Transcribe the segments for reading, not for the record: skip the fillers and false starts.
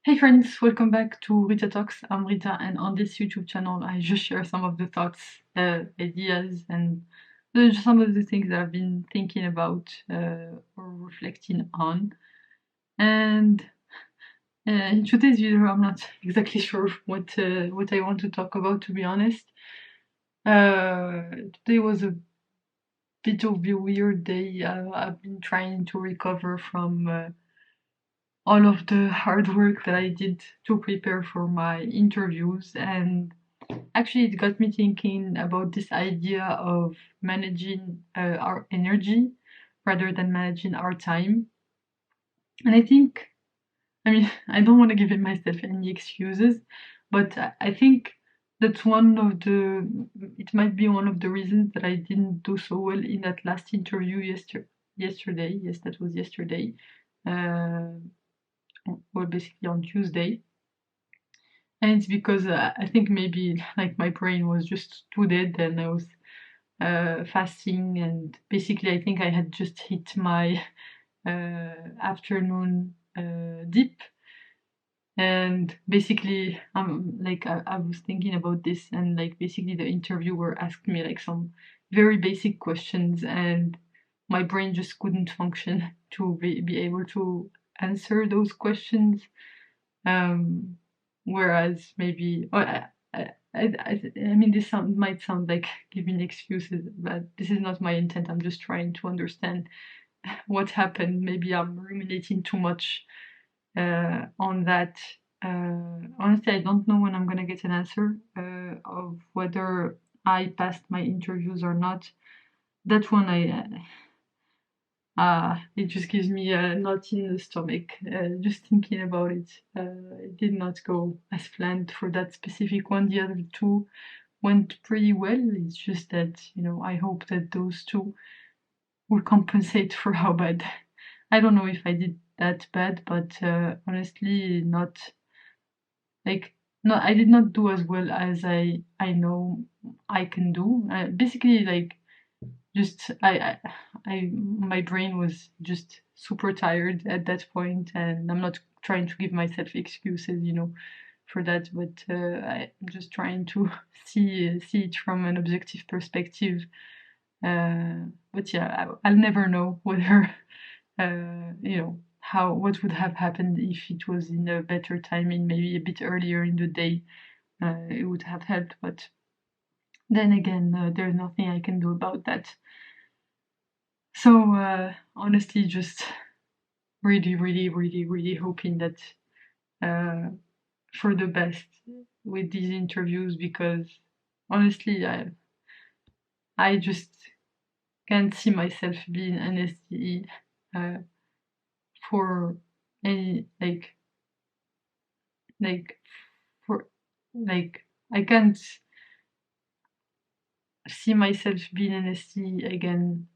Hey friends, welcome back to Rita Talks. I'm Rita, and on this YouTube channel, I just share some of the thoughts, ideas, and some of the things that I've been thinking about or reflecting on. And in today's video, I'm not exactly sure what I want to talk about, to be honest. Today was a bit of a weird day. I've been trying to recover from all of the hard work that I did to prepare for my interviews, and actually it got me thinking about this idea of managing our energy rather than managing our time. And I think, I mean, I don't want to give myself any excuses, but I think that's it might be one of the reasons that I didn't do so well in that last interview yesterday. Yes, that was yesterday. Uh, well, basically on Tuesday. And it's because I think maybe like my brain was just too dead and I was fasting, and basically I think I had just hit my afternoon dip. And basically I was thinking about this, and like basically the interviewer asked me like some very basic questions, and my brain just couldn't function to be able to answer those questions. um, Whereas maybe, I mean, might sound like giving excuses, but this is not my intent. I'm just trying to understand what happened. Maybe I'm ruminating too much on that. Honestly, I don't know when I'm gonna get an answer of whether I passed my interviews or not. That one, it just gives me a knot in the stomach just thinking about it. It did not go as planned for that specific one. The other two went pretty well. It's just that, I hope that those two will compensate for how bad. I don't know if I did that bad, but honestly, not like no, I did not do as well as I know I can do. Basically, like just my brain was just super tired at that point, and I'm not trying to give myself excuses, for that, but I'm just trying to see it from an objective perspective. But yeah, I'll never know whether how what would have happened if it was in a better timing, maybe a bit earlier in the day. It would have helped, but then again, there's nothing I can do about that. So honestly, just really, really, really, really hoping that uh, for the best with these interviews, because honestly, I just can't see myself being an SDE for any like for like I can't see myself being an SDE again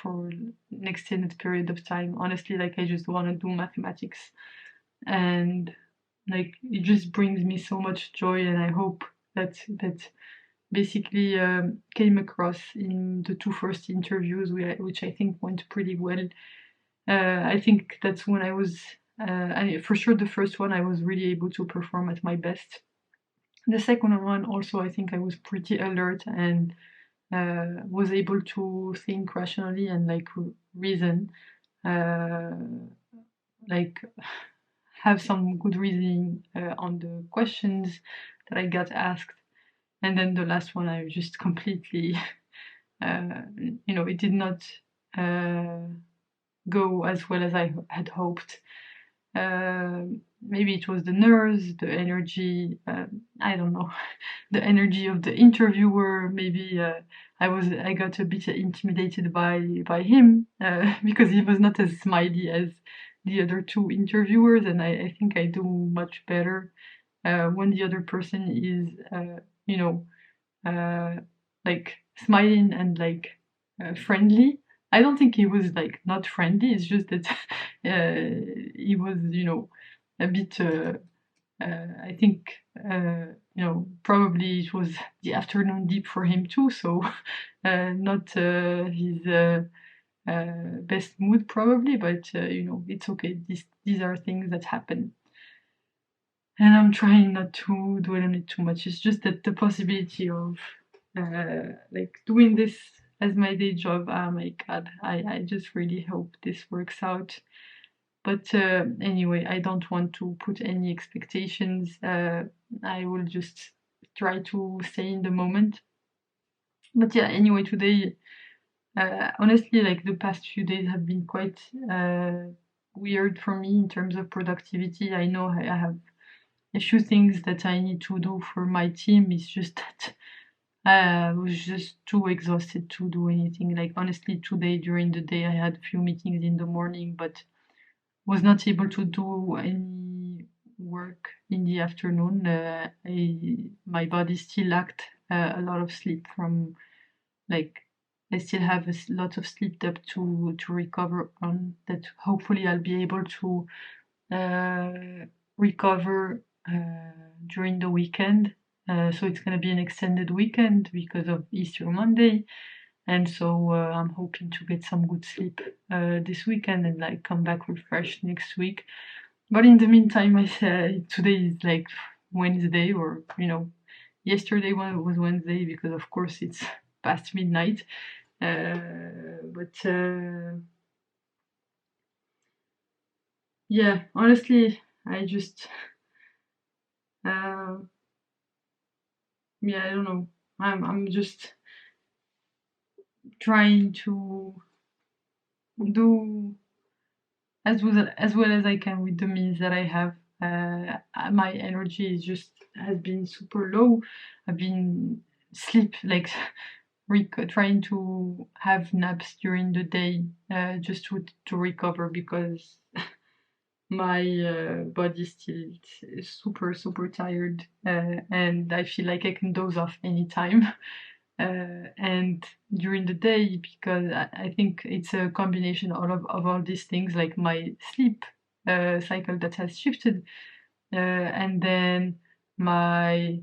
for an extended period of time. Honestly, like I just want to do mathematics, and like it just brings me so much joy, and I hope that basically came across in the two first interviews, which I think went pretty well. I think that's when I was, for sure, the first one I was really able to perform at my best. The second one also, I think I was pretty alert and was able to think rationally and like reason, uh, like have some good reasoning on the questions that I got asked. And then the last one, I just completely, it did not go as well as I had hoped. Maybe it was the nerves, the energy, I don't know, the energy of the interviewer. Maybe I got a bit intimidated by him because he was not as smiley as the other two interviewers, and I think I do much better when the other person is, you know, uh, like smiling and like friendly. I don't think he was like not friendly. It's just that he was, a bit. I think probably it was the afternoon deep for him too. So not his best mood probably, but it's okay. These are things that happen, and I'm trying not to dwell on it too much. It's just that the possibility of like doing this as my day job. Oh my god, I just really hope this works out. But anyway, I don't want to put any expectations. I will just try to stay in the moment. But yeah, anyway, today, honestly, like the past few days have been quite weird for me in terms of productivity. I know I have a few things that I need to do for my team. It's just that I was just too exhausted to do anything. Like honestly, today during the day, I had a few meetings in the morning, but was not able to do any work in the afternoon. My body still lacked a lot of sleep from like I still have a lot of sleep debt to recover on. That hopefully I'll be able to recover during the weekend. So it's gonna be an extended weekend because of Easter Monday, and so I'm hoping to get some good sleep this weekend and like come back refreshed next week. But in the meantime, I said today is like Wednesday, or yesterday was Wednesday because of course it's past midnight. But yeah, honestly, I just uh, yeah, I don't know. I'm just trying to do as well as I can with the means that I have. My energy is just has been super low. I've been sleep like trying to have naps during the day just to recover because my body still is super tired, and I feel like I can doze off anytime. And during the day, because I think it's a combination of all these things, like my sleep cycle that has shifted, and then my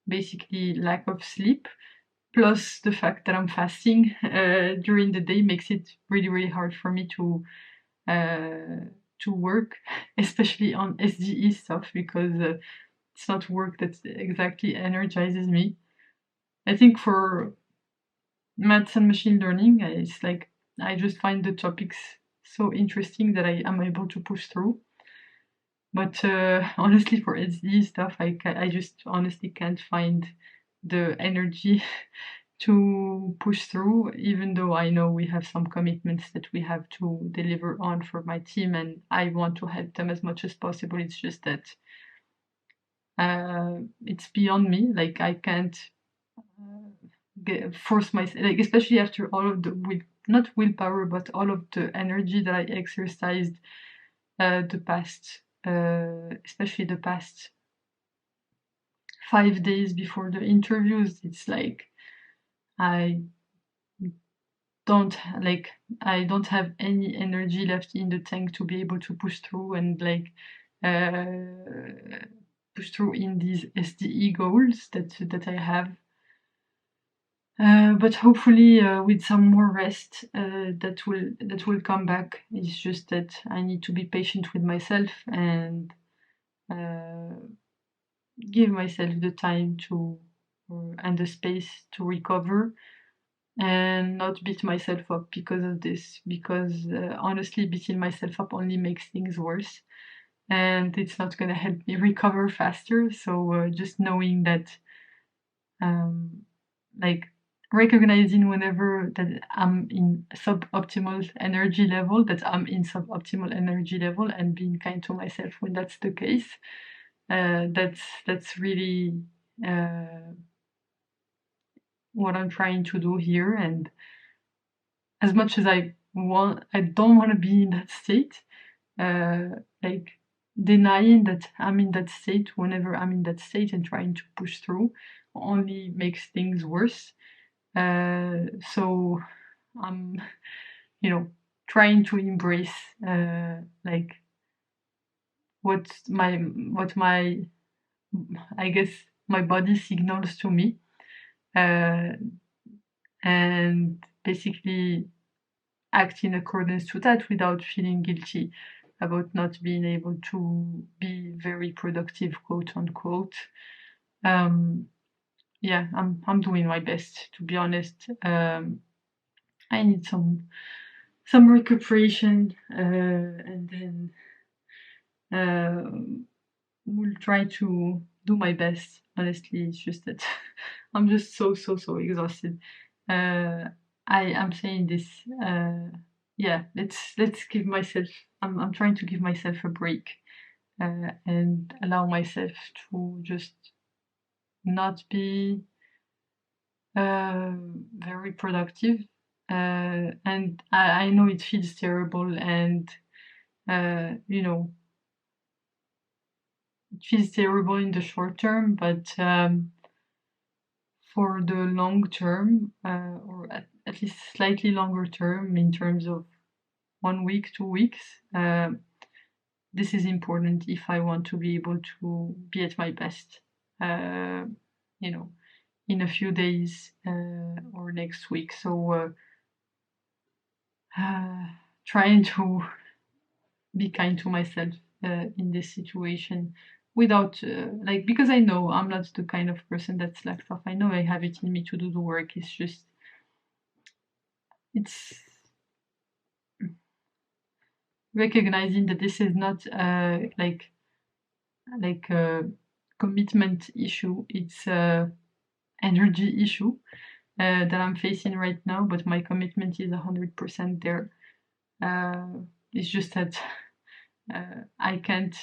basically lack of sleep, plus the fact that I'm fasting during the day makes it really hard for me uh, to work, especially on SDE stuff, because it's not work that exactly energizes me. I think for maths and machine learning, it's like I just find the topics so interesting that I am able to push through. But honestly, for SDE stuff, I just honestly can't find the energy to push through, even though I know we have some commitments that we have to deliver on for my team, and I want to help them as much as possible. It's just that it's beyond me. Like I can't force myself, like especially after all of the not willpower, but all of the energy that I exercised the past, especially the past 5 days before the interviews. It's like I don't like I don't have any energy left in the tank to be able to push through and like push through in these SDE goals that I have. But hopefully, with some more rest, that will come back. It's just that I need to be patient with myself and uh, give myself the time to and the space to recover and not beat myself up because of this. Because honestly, beating myself up only makes things worse, and it's not gonna help me recover faster. So just knowing that like recognizing whenever that I'm in suboptimal energy level, that I'm in suboptimal energy level, and being kind to myself when that's the case. That's really what I'm trying to do here. And as much as I don't want to be in that state. Like denying that I'm in that state whenever I'm in that state and trying to push through only makes things worse. So I'm, trying to embrace like what my I guess my body signals to me, uh, and basically act in accordance to that without feeling guilty about not being able to be very productive, quote unquote. Yeah, I'm doing my best, to be honest. I need some recuperation, and then will try to do my best. Honestly, it's just that I'm just so exhausted. Uh, I'm saying this. Yeah, let's give myself. I'm trying to give myself a break, and allow myself to just not be very productive. And I know it feels terrible, and you know, it feels terrible in the short term, but for the long term, or at least slightly longer term, in terms of 1 week, 2 weeks, this is important if I want to be able to be at my best. Uh, you know, in a few days, or next week. So trying to be kind to myself in this situation without like, because I know I'm not the kind of person that slacks off. I know I have it in me to do the work. It's just it's recognizing that this is not like a commitment issue. It's a energy issue that I'm facing right now, but my commitment is 100% there. It's just that I can't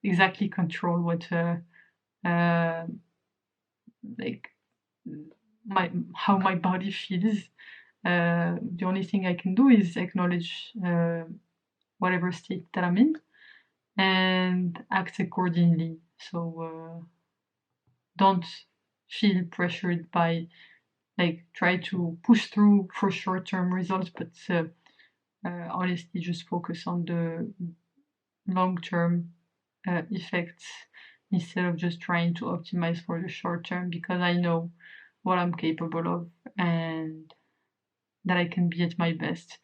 exactly control what uh, like my how my body feels. The only thing I can do is acknowledge whatever state that I'm in and act accordingly. So don't feel pressured by like try to push through for short-term results, but honestly just focus on the long-term effects instead of just trying to optimize for the short term, because I know what I'm capable of and that I can be at my best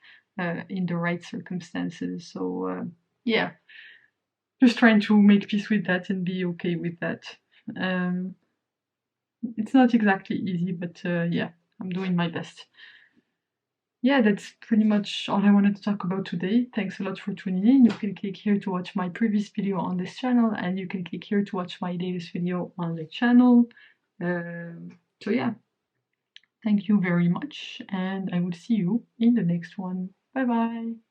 in the right circumstances. So yeah, just trying to make peace with that and be okay with that. Um, it's not exactly easy, but yeah, I'm doing my best. Yeah, that's pretty much all I wanted to talk about today. Thanks a lot for tuning in. You can click here to watch my previous video on this channel, and you can click here to watch my latest video on the channel. So yeah, thank you very much, and I will see you in the next one. Bye bye.